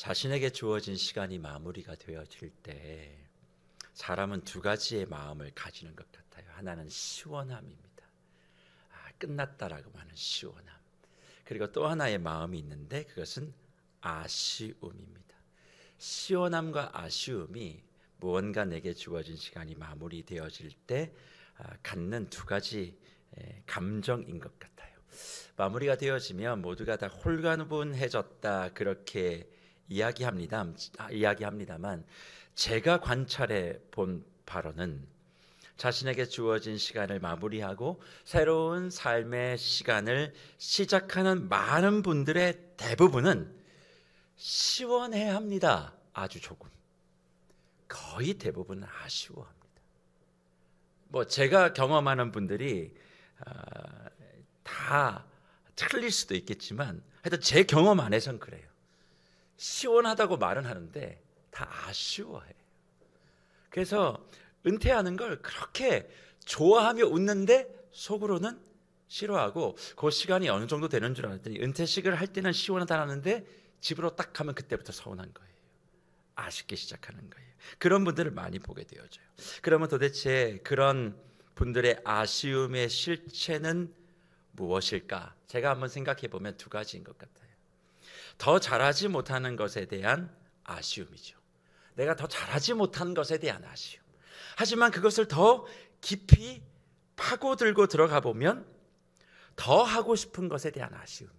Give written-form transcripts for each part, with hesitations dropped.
자신에게 주어진 시간이 마무리가 되어질 때 사람은 두 가지의 마음을 가지는 것 같아요. 하나는 시원함입니다. 끝났다라고 하는 시원함. 그리고 또 하나의 마음이 있는데 그것은 아쉬움입니다. 시원함과 아쉬움이 무언가 내게 주어진 시간이 마무리되어질 때 갖는 두 가지 감정인 것 같아요. 마무리가 되어지면 모두가 다 홀가분해졌다 그렇게 이야기합니다만 제가 관찰해 본 바로는 자신에게 주어진 시간을 마무리하고 새로운 삶의 시간을 시작하는 많은 분들의 대부분은 시원해야 합니다. 아주 조금. 거의 대부분은 아쉬워합니다. 제가 경험하는 분들이 다 틀릴 수도 있겠지만 하여튼 제 경험 안에선 그래요. 시원하다고 말은 하는데 다 아쉬워해요. 그래서 은퇴하는 걸 그렇게 좋아하며 웃는데 속으로는 싫어하고 그 시간이 어느 정도 되는 줄 알았더니 은퇴식을 할 때는 시원하다는데 집으로 딱 가면 그때부터 서운한 거예요. 아쉽게 시작하는 거예요. 그런 분들을 많이 보게 되어져요. 그러면 도대체 그런 분들의 아쉬움의 실체는 무엇일까? 제가 한번 생각해 보면 두 가지인 것 같아요. 더 잘하지 못하는 것에 대한 아쉬움이죠. 내가 더 잘하지 못한 것에 대한 아쉬움. 하지만 그것을 더 깊이 파고들고 들어가 보면 더 하고 싶은 것에 대한 아쉬움.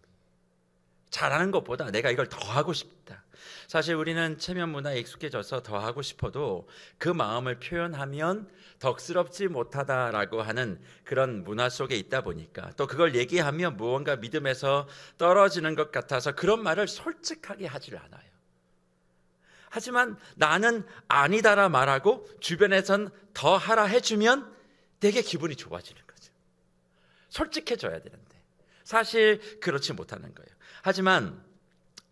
잘하는 것보다 내가 이걸 더 하고 싶다. 사실 우리는 체면 문화에 익숙해져서 더 하고 싶어도 그 마음을 표현하면 덕스럽지 못하다라고 하는 그런 문화 속에 있다 보니까 또 그걸 얘기하면 무언가 믿음에서 떨어지는 것 같아서 그런 말을 솔직하게 하질 않아요. 하지만 나는 아니다라 말하고 주변에선 더 하라 해주면 되게 기분이 좋아지는 거죠. 솔직해져야 되는데 사실 그렇지 못하는 거예요. 하지만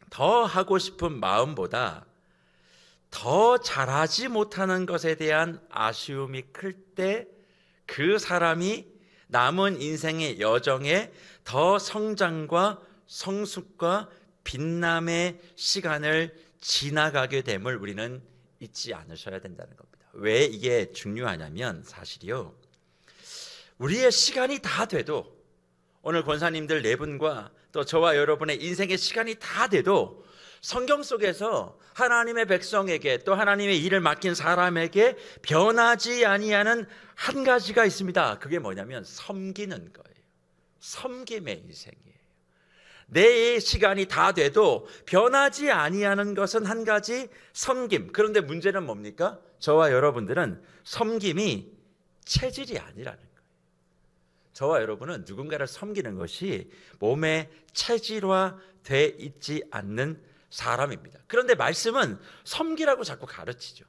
더 하고 싶은 마음보다 더 잘하지 못하는 것에 대한 아쉬움이 클 때 그 사람이 남은 인생의 여정에 더 성장과 성숙과 빛남의 시간을 지나가게 됨을 우리는 잊지 않으셔야 된다는 겁니다. 왜 이게 중요하냐면 사실이요, 우리의 시간이 다 돼도 오늘 권사님들 네 분과 또 저와 여러분의 인생의 시간이 다 돼도 성경 속에서 하나님의 백성에게 또 하나님의 일을 맡긴 사람에게 변하지 아니하는 한 가지가 있습니다. 그게 뭐냐면 섬기는 거예요. 섬김의 인생이에요. 내 시간이 다 돼도 변하지 아니하는 것은 한 가지 섬김. 그런데 문제는 뭡니까? 저와 여러분들은 섬김이 체질이 아니라는 거예요. 저와 여러분은 누군가를 섬기는 것이 몸에 체질화돼 있지 않는 사람입니다. 그런데 말씀은 섬기라고 자꾸 가르치죠.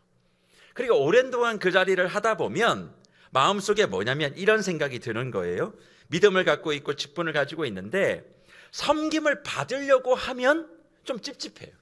그리고 오랜 동안 그 자리를 하다 보면 마음속에 뭐냐면 이런 생각이 드는 거예요. 믿음을 갖고 있고 직분을 가지고 있는데 섬김을 받으려고 하면 좀 찝찝해요.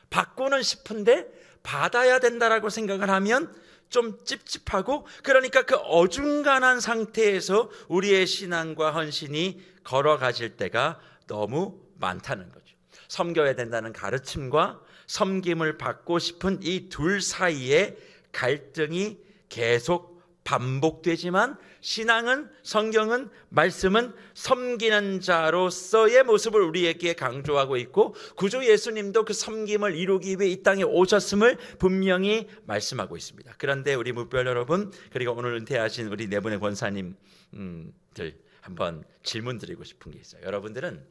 받고는 싶은데 받아야 된다라고 생각을 하면 좀 찝찝하고, 그러니까 그 어중간한 상태에서 우리의 신앙과 헌신이 걸어가질 때가 너무 많다는 거죠. 섬겨야 된다는 가르침과 섬김을 받고 싶은 이 둘 사이에 갈등이 계속 반복되지만 신앙은, 성경은, 말씀은 섬기는 자로서의 모습을 우리에게 강조하고 있고 구주 예수님도 그 섬김을 이루기 위해 이 땅에 오셨음을 분명히 말씀하고 있습니다. 그런데 우리 무별 여러분, 그리고 오늘 은퇴하신 우리 네 분의 권사님들 한번 질문 드리고 싶은 게 있어요. 여러분들은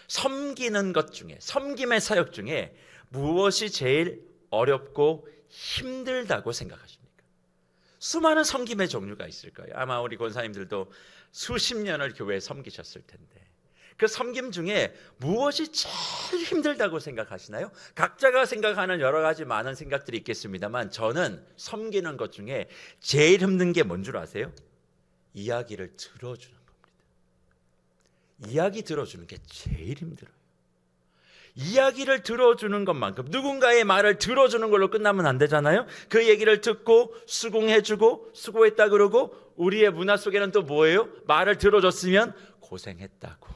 섬기는 것 중에, 섬김의 사역 중에 무엇이 제일 어렵고 힘들다고 생각하십니까? 수많은 섬김의 종류가 있을 거예요. 아마 우리 권사님들도 수십 년을 교회에 섬기셨을 텐데 그 섬김 중에 무엇이 제일 힘들다고 생각하시나요? 각자가 생각하는 여러 가지 많은 생각들이 있겠습니다만 저는 섬기는 것 중에 제일 힘든 게 뭔 줄 아세요? 이야기를 들어주는 겁니다. 이야기 들어주는 게 제일 힘들어요. 이야기를 들어주는 것만큼, 누군가의 말을 들어주는 걸로 끝나면 안 되잖아요. 그 얘기를 듣고 수긍해주고 수고했다 그러고 우리의 문화 속에는 또 뭐예요? 말을 들어줬으면 고생했다고,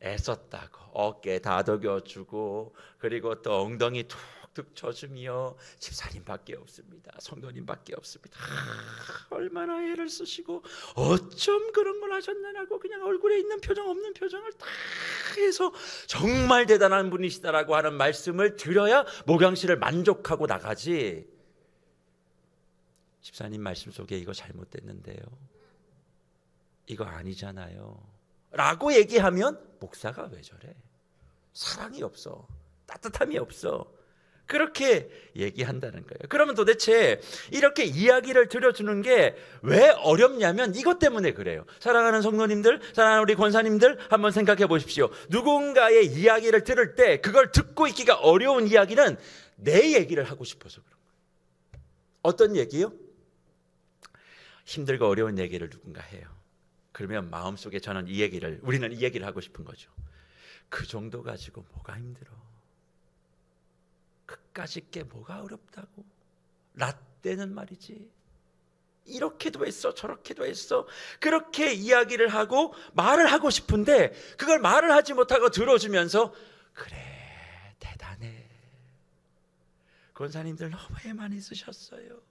애썼다고 어깨 다독여주고 그리고 또 엉덩이 툭툭 쳐주며 집사님밖에 없습니다, 성도님밖에 없습니다. 얼마나 애를 쓰시고 어쩜 그런 걸 하셨나라고 그냥 얼굴에 있는 표정 없는 표정을 다 해서 정말 대단한 분이시다라고 하는 말씀을 드려야 목양실을 만족하고 나가지. 집사님 말씀 속에 이거 잘못됐는데요, 이거 아니잖아요 라고 얘기하면 목사가 왜 저래? 사랑이 없어, 따뜻함이 없어. 그렇게 얘기한다는 거예요. 그러면 도대체 이렇게 이야기를 들려주는 게 왜 어렵냐면 이것 때문에 그래요. 사랑하는 성도님들, 사랑하는 우리 권사님들, 한번 생각해 보십시오. 누군가의 이야기를 들을 때 그걸 듣고 있기가 어려운 이야기는 내 얘기를 하고 싶어서 그런 거예요. 어떤 얘기요? 힘들고 어려운 얘기를 누군가 해요. 그러면 마음속에 우리는 이 얘기를 하고 싶은 거죠. 그 정도 가지고 뭐가 힘들어? 그까짓 게 뭐가 어렵다고? 라떼는 말이지, 이렇게도 했어 저렇게도 했어. 그렇게 이야기를 하고 말을 하고 싶은데 그걸 말을 하지 못하고 들어주면서 그래 대단해, 권사님들 너무 애 많이 쓰셨어요,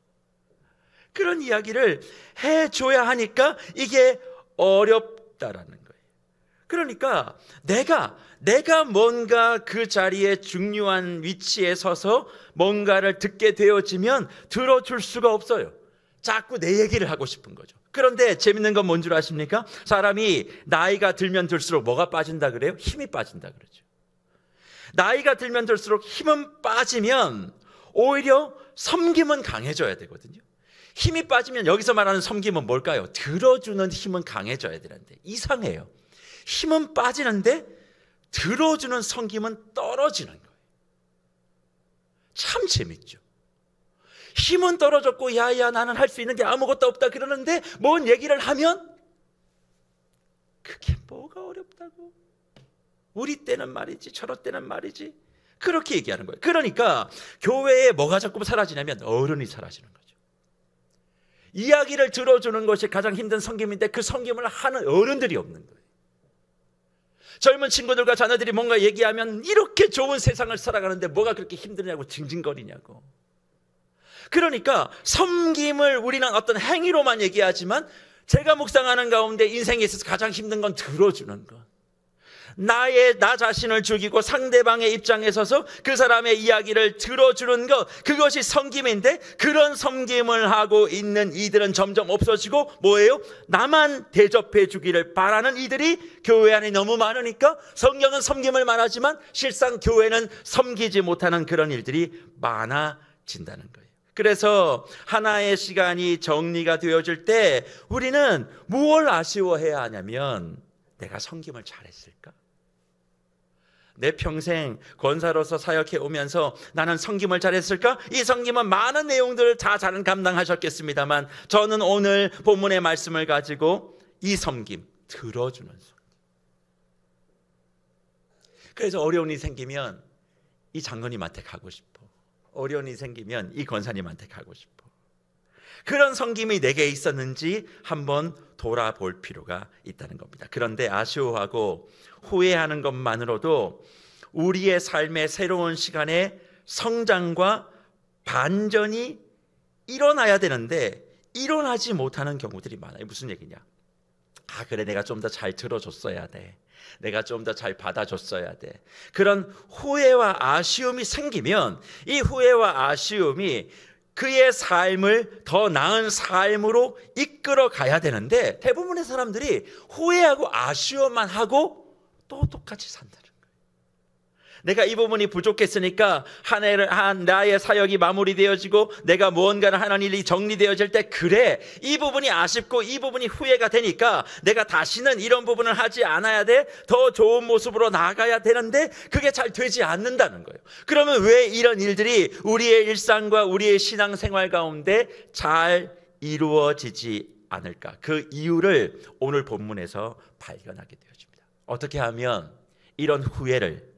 그런 이야기를 해줘야 하니까 이게 어렵다라는 거예요. 그러니까 내가 뭔가 그 자리에 중요한 위치에 서서 뭔가를 듣게 되어지면 들어줄 수가 없어요. 자꾸 내 얘기를 하고 싶은 거죠. 그런데 재밌는 건 뭔 줄 아십니까? 사람이 나이가 들면 들수록 뭐가 빠진다 그래요? 힘이 빠진다 그러죠. 나이가 들면 들수록 힘은 빠지면 오히려 섬김은 강해져야 되거든요. 힘이 빠지면 여기서 말하는 섬김은 뭘까요? 들어주는 힘은 강해져야 되는데 이상해요. 힘은 빠지는데 들어주는 섬김은 떨어지는 거예요. 참 재밌죠. 힘은 떨어졌고 야야 나는 할 수 있는 게 아무것도 없다 그러는데 뭔 얘기를 하면 그게 뭐가 어렵다고, 우리 때는 말이지 저럴 때는 말이지, 그렇게 얘기하는 거예요. 그러니까 교회에 뭐가 자꾸 사라지냐면 어른이 사라지는 거예요. 이야기를 들어주는 것이 가장 힘든 섬김인데 그 섬김을 하는 어른들이 없는 거예요. 젊은 친구들과 자녀들이 뭔가 얘기하면 이렇게 좋은 세상을 살아가는데 뭐가 그렇게 힘드냐고 징징거리냐고. 그러니까 섬김을 우리는 어떤 행위로만 얘기하지만 제가 묵상하는 가운데 인생에 있어서 가장 힘든 건 들어주는 것. 나 자신을 죽이고 상대방의 입장에 서서 그 사람의 이야기를 들어주는 것, 그것이 섬김인데 그런 섬김을 하고 있는 이들은 점점 없어지고 뭐예요? 나만 대접해 주기를 바라는 이들이 교회 안에 너무 많으니까 성경은 섬김을 말하지만 실상 교회는 섬기지 못하는 그런 일들이 많아진다는 거예요. 그래서 하나의 시간이 정리가 되어질 때 우리는 무엇을 아쉬워해야 하냐면 내가 섬김을 잘했을까? 내 평생 권사로서 사역해 오면서 나는 섬김을 잘했을까? 이 섬김은 많은 내용들을 다 잘 감당하셨겠습니다만 저는 오늘 본문의 말씀을 가지고 이 섬김, 들어주는 섬김. 그래서 어려움이 생기면 이 장로님한테 가고 싶어. 어려움이 생기면 이 권사님한테 가고 싶어. 그런 섬김이 내게 있었는지 한번 돌아볼 필요가 있다는 겁니다. 그런데 아쉬워하고 후회하는 것만으로도 우리의 삶의 새로운 시간에 성장과 반전이 일어나야 되는데 일어나지 못하는 경우들이 많아요. 무슨 얘기냐? 그래 내가 좀 더 잘 들어줬어야 돼. 내가 좀 더 잘 받아줬어야 돼. 그런 후회와 아쉬움이 생기면 이 후회와 아쉬움이 그의 삶을 더 나은 삶으로 이끌어 가야 되는데 대부분의 사람들이 후회하고 아쉬움만 하고 또 똑같이 산다는 거예요. 내가 이 부분이 부족했으니까 나의 사역이 마무리되어지고 내가 무언가를 하는 일이 정리되어질 때 그래 이 부분이 아쉽고 이 부분이 후회가 되니까 내가 다시는 이런 부분을 하지 않아야 돼. 더 좋은 모습으로 나아가야 되는데 그게 잘 되지 않는다는 거예요. 그러면 왜 이런 일들이 우리의 일상과 우리의 신앙생활 가운데 잘 이루어지지 않을까? 그 이유를 오늘 본문에서 발견하게 되어집니다. 어떻게 하면 이런 후회를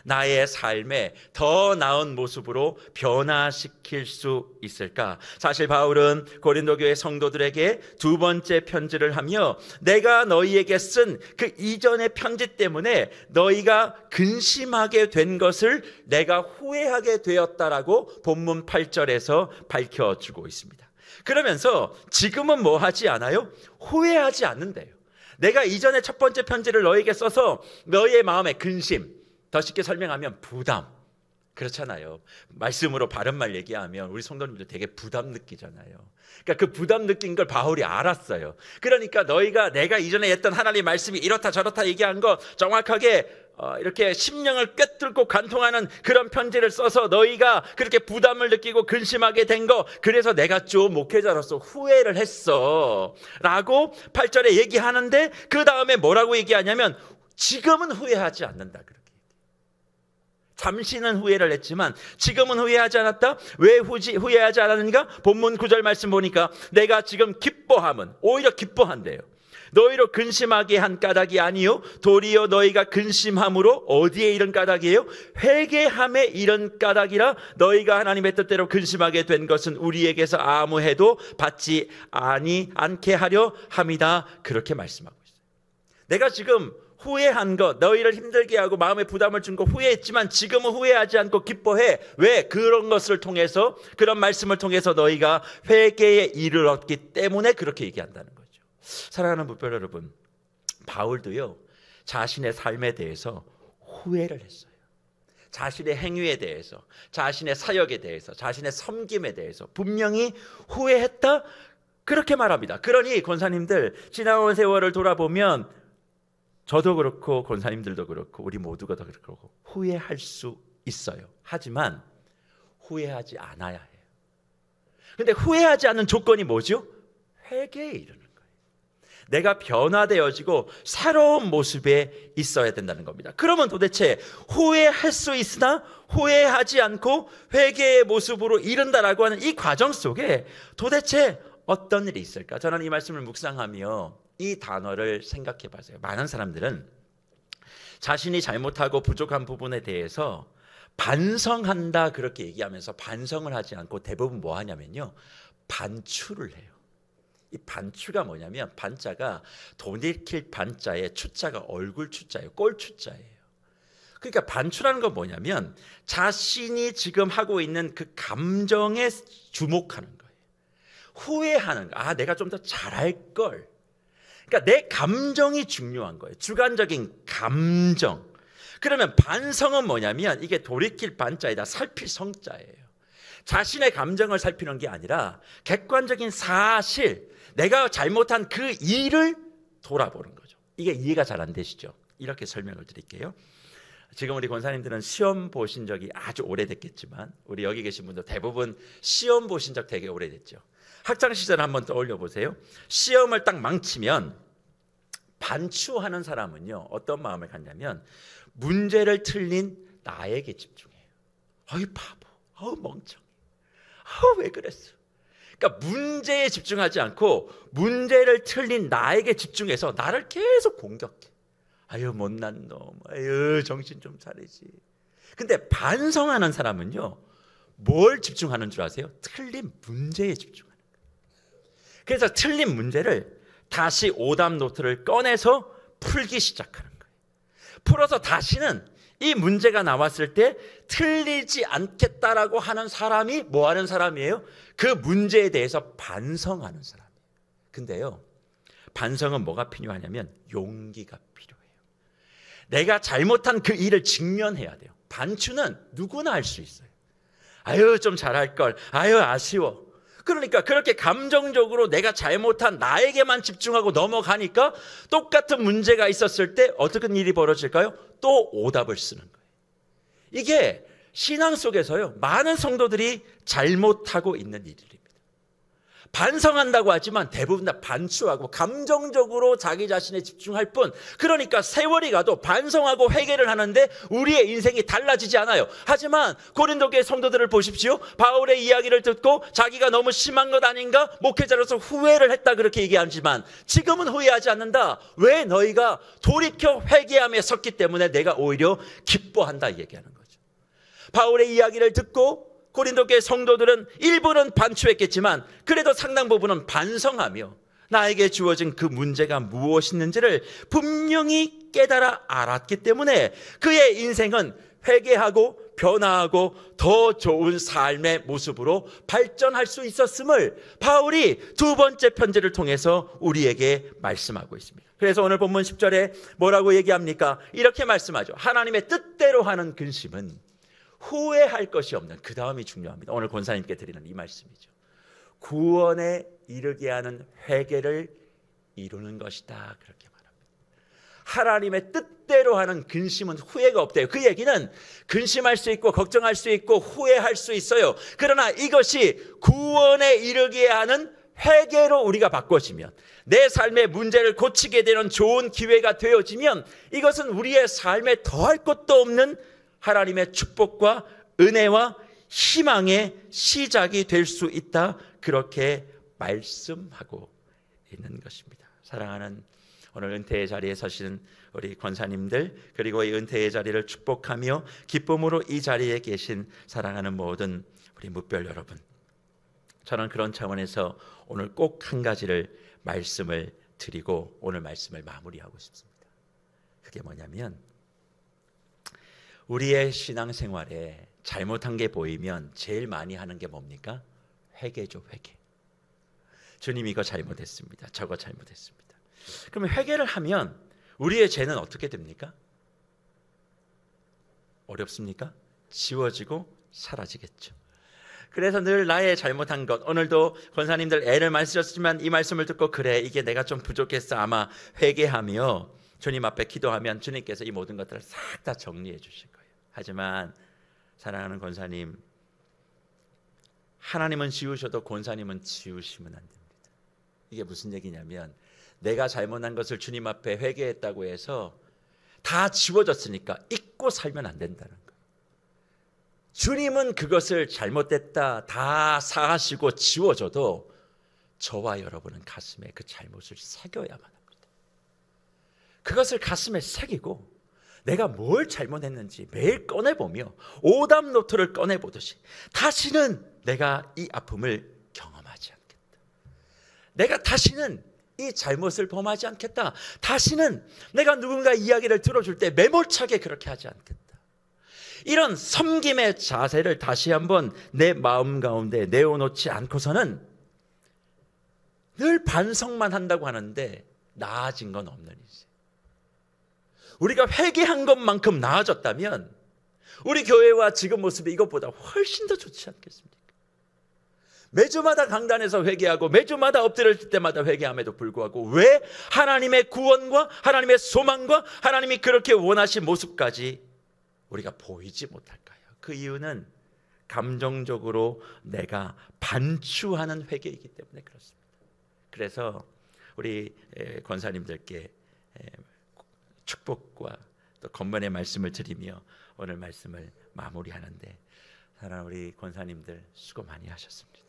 나의 삶에 더 나은 모습으로 변화시킬 수 있을까? 사실 바울은 고린도 교회 성도들에게 두 번째 편지를 하며 내가 너희에게 쓴 그 이전의 편지 때문에 너희가 근심하게 된 것을 내가 후회하게 되었다라고 본문 8절에서 밝혀주고 있습니다. 그러면서 지금은 뭐 하지 않아요? 후회하지 않는데요. 내가 이전에 첫 번째 편지를 너에게 써서 너희의 마음에 근심, 더 쉽게 설명하면 부담, 그렇잖아요. 말씀으로 바른 말 얘기하면 우리 성도님들 되게 부담 느끼잖아요. 그러니까 그 부담 느낀 걸 바울이 알았어요. 그러니까 너희가 내가 이전에 했던 하나님 말씀이 이렇다 저렇다 얘기한 거 정확하게 이렇게 심령을 꿰뚫고 관통하는 그런 편지를 써서 너희가 그렇게 부담을 느끼고 근심하게 된 거, 그래서 내가 좀 목회자로서 후회를 했어 라고 8절에 얘기하는데 그 다음에 뭐라고 얘기하냐면 지금은 후회하지 않는다. 그렇게 잠시는 후회를 했지만 지금은 후회하지 않았다. 왜 후회하지 않았는가? 본문 9절 말씀 보니까 내가 지금 기뻐함은, 오히려 기뻐한대요. 너희로 근심하게 한 까닭이 아니요 도리어 너희가 근심함으로 어디에 이른 까닭이에요? 회개함에 이른 까닭이라. 너희가 하나님의 뜻대로 근심하게 된 것은 우리에게서 아무 해도 받지 않게 하려 함이다. 그렇게 말씀하고 있어요. 내가 지금 후회한 것, 너희를 힘들게 하고 마음에 부담을 준 거 후회했지만 지금은 후회하지 않고 기뻐해. 왜? 그런 것을 통해서, 그런 말씀을 통해서 너희가 회개에 이르렀기 때문에 그렇게 얘기한다는 거예요. 사랑하는 무별 여러분, 바울도요 자신의 삶에 대해서 후회를 했어요. 자신의 행위에 대해서, 자신의 사역에 대해서, 자신의 섬김에 대해서 분명히 후회했다, 그렇게 말합니다. 그러니 권사님들, 지나온 세월을 돌아보면 저도 그렇고 권사님들도 그렇고 우리 모두가 다 그렇고 후회할 수 있어요. 하지만 후회하지 않아야 해요. 근데 후회하지 않는 조건이 뭐죠? 회개에 이르는 거예요. 내가 변화되어지고 새로운 모습에 있어야 된다는 겁니다. 그러면 도대체 후회할 수 있으나 후회하지 않고 회개의 모습으로 이른다라고 하는 이 과정 속에 도대체 어떤 일이 있을까? 저는 이 말씀을 묵상하며 이 단어를 생각해 봤어요. 많은 사람들은 자신이 잘못하고 부족한 부분에 대해서 반성한다 그렇게 얘기하면서 반성을 하지 않고 대부분 뭐 하냐면요, 반추를 해요. 이 반추가 뭐냐면, 반자가 돌이킬 반자에 추자가 얼굴 추자예요. 꼴 추자예요. 그러니까 반추라는 건 뭐냐면 자신이 지금 하고 있는 그 감정에 주목하는 거예요. 후회하는 거. 내가 좀 더 잘할 걸. 그러니까 내 감정이 중요한 거예요. 주관적인 감정. 그러면 반성은 뭐냐면 이게 돌이킬 반자에다 살필 성자예요. 자신의 감정을 살피는 게 아니라 객관적인 사실, 내가 잘못한 그 일을 돌아보는 거죠. 이게 이해가 잘 안 되시죠? 이렇게 설명을 드릴게요. 지금 우리 권사님들은 시험 보신 적이 아주 오래됐겠지만 우리 여기 계신 분들 대부분 시험 보신 적 되게 오래됐죠. 학창시절 한번 떠올려 보세요. 시험을 딱 망치면 반추하는 사람은요 어떤 마음을 갖냐면 문제를 틀린 나에게 집중해요. 어이 바보, 멍청이, 왜 그랬어? 그러니까 문제에 집중하지 않고 문제를 틀린 나에게 집중해서 나를 계속 공격해. 못난 놈, 정신 좀 차리지. 근데 반성하는 사람은요 뭘 집중하는 줄 아세요? 틀린 문제에 집중하는 거예요. 그래서 틀린 문제를 다시 오답 노트를 꺼내서 풀기 시작하는 거예요. 풀어서 다시는 이 문제가 나왔을 때 틀리지 않겠다라고 하는 사람이 뭐 하는 사람이에요? 그 문제에 대해서 반성하는 사람이에요. 근데요, 반성은 뭐가 필요하냐면 용기가 필요해요. 내가 잘못한 그 일을 직면해야 돼요. 반추는 누구나 할 수 있어요. 좀 잘할 걸, 아쉬워. 그러니까 그렇게 감정적으로 내가 잘못한 나에게만 집중하고 넘어가니까 똑같은 문제가 있었을 때 어떤 일이 벌어질까요? 또 오답을 쓰는 거예요. 이게 신앙 속에서요 많은 성도들이 잘못하고 있는 일입니다. 반성한다고 하지만 대부분 다 반추하고 감정적으로 자기 자신에 집중할 뿐, 그러니까 세월이 가도 반성하고 회개를 하는데 우리의 인생이 달라지지 않아요. 하지만 고린도 교회 성도들을 보십시오. 바울의 이야기를 듣고 자기가 너무 심한 것 아닌가, 목회자로서 후회를 했다 그렇게 얘기하지만 지금은 후회하지 않는다. 왜? 너희가 돌이켜 회개함에 섰기 때문에 내가 오히려 기뻐한다 얘기하는 거죠. 바울의 이야기를 듣고 고린도 교회 성도들은 일부는 반추했겠지만 그래도 상당 부분은 반성하며 나에게 주어진 그 문제가 무엇이었는지를 분명히 깨달아 알았기 때문에 그의 인생은 회개하고 변화하고 더 좋은 삶의 모습으로 발전할 수 있었음을 바울이 두 번째 편지를 통해서 우리에게 말씀하고 있습니다. 그래서 오늘 본문 10절에 뭐라고 얘기합니까? 이렇게 말씀하죠. 하나님의 뜻대로 하는 근심은 후회할 것이 없는, 그 다음이 중요합니다. 오늘 권사님께 드리는 이 말씀이죠. 구원에 이르게 하는 회개를 이루는 것이다 그렇게 말합니다. 하나님의 뜻대로 하는 근심은 후회가 없대요. 그 얘기는 근심할 수 있고 걱정할 수 있고 후회할 수 있어요. 그러나 이것이 구원에 이르게 하는 회개로 우리가 바꿔지면, 내 삶의 문제를 고치게 되는 좋은 기회가 되어지면 이것은 우리의 삶에 더할 것도 없는 하나님의 축복과 은혜와 희망의 시작이 될 수 있다 그렇게 말씀하고 있는 것입니다. 사랑하는 오늘 은혜의 자리에 서시는 우리 권사님들, 그리고 이 은혜의 자리를 축복하며 기쁨으로 이 자리에 계신 사랑하는 모든 우리 무별 여러분, 저는 그런 차원에서 오늘 꼭 한 가지를 말씀을 드리고 오늘 말씀을 마무리하고 싶습니다. 그게 뭐냐면, 우리의 신앙생활에 잘못한 게 보이면 제일 많이 하는 게 뭡니까? 회개죠, 회개. 주님 이거 잘못했습니다. 저거 잘못했습니다. 그러면 회개를 하면 우리의 죄는 어떻게 됩니까? 어렵습니까? 지워지고 사라지겠죠. 그래서 늘 나의 잘못한 것, 오늘도 권사님들 애를 많이 쓰셨지만 이 말씀을 듣고 그래, 이게 내가 좀 부족했어, 아마 회개하며 주님 앞에 기도하면 주님께서 이 모든 것들을 싹 다 정리해 주실 거예요. 하지만 사랑하는 권사님, 하나님은 지우셔도 권사님은 지우시면 안 됩니다. 이게 무슨 얘기냐면, 내가 잘못한 것을 주님 앞에 회개했다고 해서 다 지워졌으니까 잊고 살면 안 된다는 거예요. 주님은 그것을 잘못됐다 다 사하시고 지워줘도 저와 여러분은 가슴에 그 잘못을 새겨야만 합니다. 그것을 가슴에 새기고 내가 뭘 잘못했는지 매일 꺼내보며 오답 노트를 꺼내보듯이 다시는 내가 이 아픔을 경험하지 않겠다. 내가 다시는 이 잘못을 범하지 않겠다. 다시는 내가 누군가 이야기를 들어줄 때 매몰차게 그렇게 하지 않겠다. 이런 섬김의 자세를 다시 한번 내 마음 가운데 내어놓지 않고서는 늘 반성만 한다고 하는데 나아진 건 없는 인생. 우리가 회개한 것만큼 나아졌다면 우리 교회와 지금 모습이 이것보다 훨씬 더 좋지 않겠습니까? 매주마다 강단에서 회개하고 매주마다 엎드릴 때마다 회개함에도 불구하고 왜 하나님의 구원과 하나님의 소망과 하나님이 그렇게 원하신 모습까지 우리가 보이지 못할까요? 그 이유는 감정적으로 내가 반추하는 회개이기 때문에 그렇습니다. 그래서 우리 권사님들께 축복과 또 건면의 말씀을 드리며 오늘 말씀을 마무리하는데, 사랑하는 우리 권사님들 수고 많이 하셨습니다.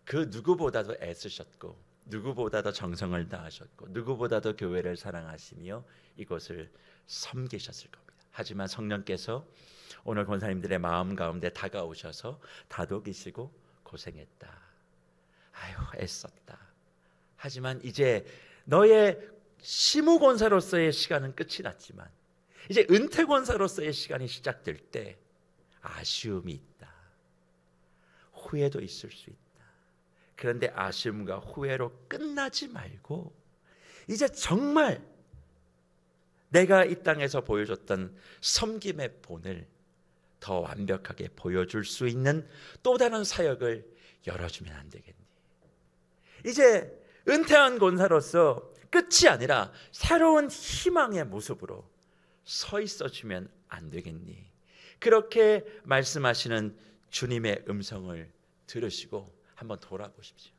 그 누구보다도 애쓰셨고 누구보다도 정성을 다하셨고 누구보다도 교회를 사랑하시며 이곳을 섬기셨을 겁니다. 하지만 성령께서 오늘 권사님들의 마음 가운데 다가오셔서 다독이시고 고생했다, 아유 애썼다, 하지만 이제 너의 시무권사로서의 시간은 끝이 났지만 이제 은퇴권사로서의 시간이 시작될 때 아쉬움이 있다, 후회도 있을 수 있다. 그런데 아쉬움과 후회로 끝나지 말고 이제 정말 내가 이 땅에서 보여줬던 섬김의 본을 더 완벽하게 보여줄 수 있는 또 다른 사역을 열어주면 안 되겠니? 이제 은퇴한 권사로서 끝이 아니라 새로운 희망의 모습으로 서 있어주면 안 되겠니? 그렇게 말씀하시는 주님의 음성을 들으시고 한번 돌아보십시오.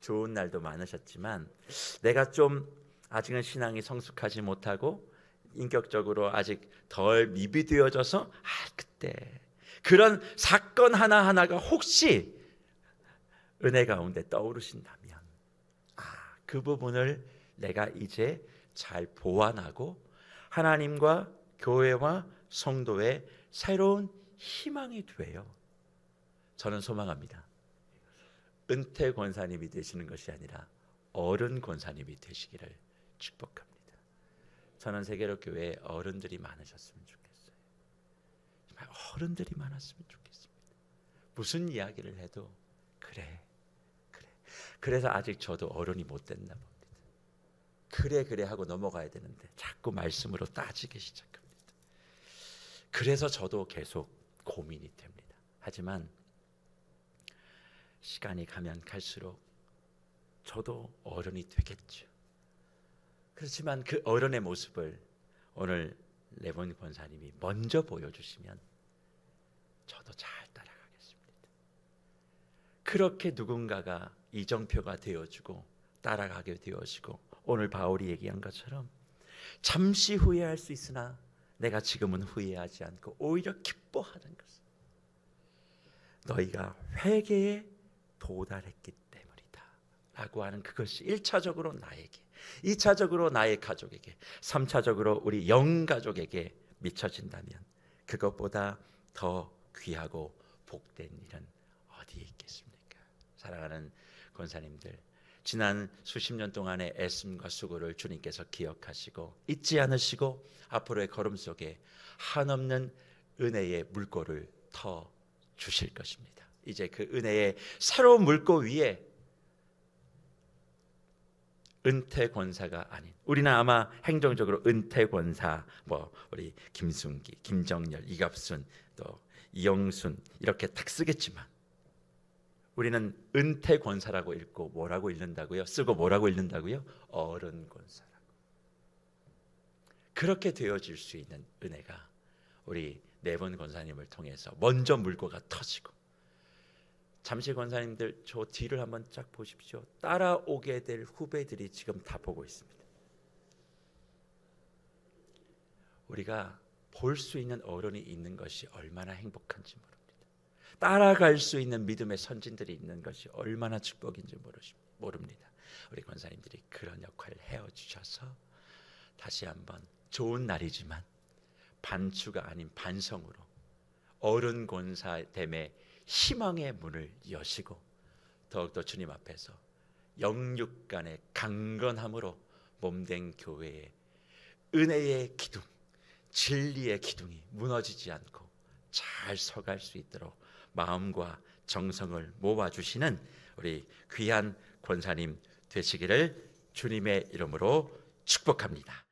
좋은 날도 많으셨지만 내가 좀 아직은 신앙이 성숙하지 못하고 인격적으로 아직 덜 미비되어져서 그때 그런 사건 하나하나가 혹시 은혜 가운데 떠오르신다면 그 부분을 내가 이제 잘 보완하고 하나님과 교회와 성도의 새로운 희망이 되어 저는 소망합니다. 은퇴 권사님이 되시는 것이 아니라 어른 권사님이 되시기를 축복합니다. 저는 세계로 교회에 어른들이 많으셨으면 좋겠어요. 정말 어른들이 많았으면 좋겠습니다. 무슨 이야기를 해도 그래. 그래서 아직 저도 어른이 못 됐나 봅니다. 그래 하고 넘어가야 되는데 자꾸 말씀으로 따지기 시작합니다. 그래서 저도 계속 고민이 됩니다. 하지만 시간이 가면 갈수록 저도 어른이 되겠죠. 그렇지만 그 어른의 모습을 오늘 레몬 권사님이 먼저 보여주시면 저도 잘 따라가겠습니다. 그렇게 누군가가 이정표가 되어주고 따라가게 되어지고 오늘 바울이 얘기한 것처럼 잠시 후회할 수 있으나 내가 지금은 후회하지 않고 오히려 기뻐하는 것은 너희가 회개에 도달했기 때문이다 라고 하는 그것이 1차적으로 나에게, 2차적으로 나의 가족에게, 3차적으로 우리 영가족에게 미쳐진다면 그것보다 더 귀하고 복된 일은 어디에 있겠습니까? 사랑하는 권사님들, 지난 수십 년 동안의 애씀과 수고를 주님께서 기억하시고 잊지 않으시고 앞으로의 걸음 속에 한없는 은혜의 물꼬를 터 주실 것입니다. 이제 그 은혜의 새로운 물꼬 위에 은퇴 권사가 아닌, 우리는 아마 행정적으로 은퇴 권사, 우리 김순기, 김정열, 이갑순, 또 이영순 이렇게 딱 쓰겠지만 우리는 은퇴 권사라고 읽고 뭐라고 읽는다고요? 쓰고 뭐라고 읽는다고요? 어른 권사라고. 그렇게 되어질 수 있는 은혜가 우리 레몬 권사님을 통해서 먼저 물꼬가 터지고, 잠시 권사님들 저 뒤를 한번 쫙 보십시오. 따라오게 될 후배들이 지금 다 보고 있습니다. 우리가 볼 수 있는 어른이 있는 것이 얼마나 행복한지 모릅니다. 따라갈 수 있는 믿음의 선진들이 있는 것이 얼마나 축복인지 모릅니다. 우리 권사님들이 그런 역할을 해주셔서 다시 한번 좋은 날이지만 반추가 아닌 반성으로 어른 권사됨의 희망의 문을 여시고 더욱더 주님 앞에서 영육 간의 강건함으로 몸된 교회의 은혜의 기둥, 진리의 기둥이 무너지지 않고 잘 서갈 수 있도록 마음과 정성을 모아주시는 우리 귀한 권사님 되시기를 주님의 이름으로 축복합니다.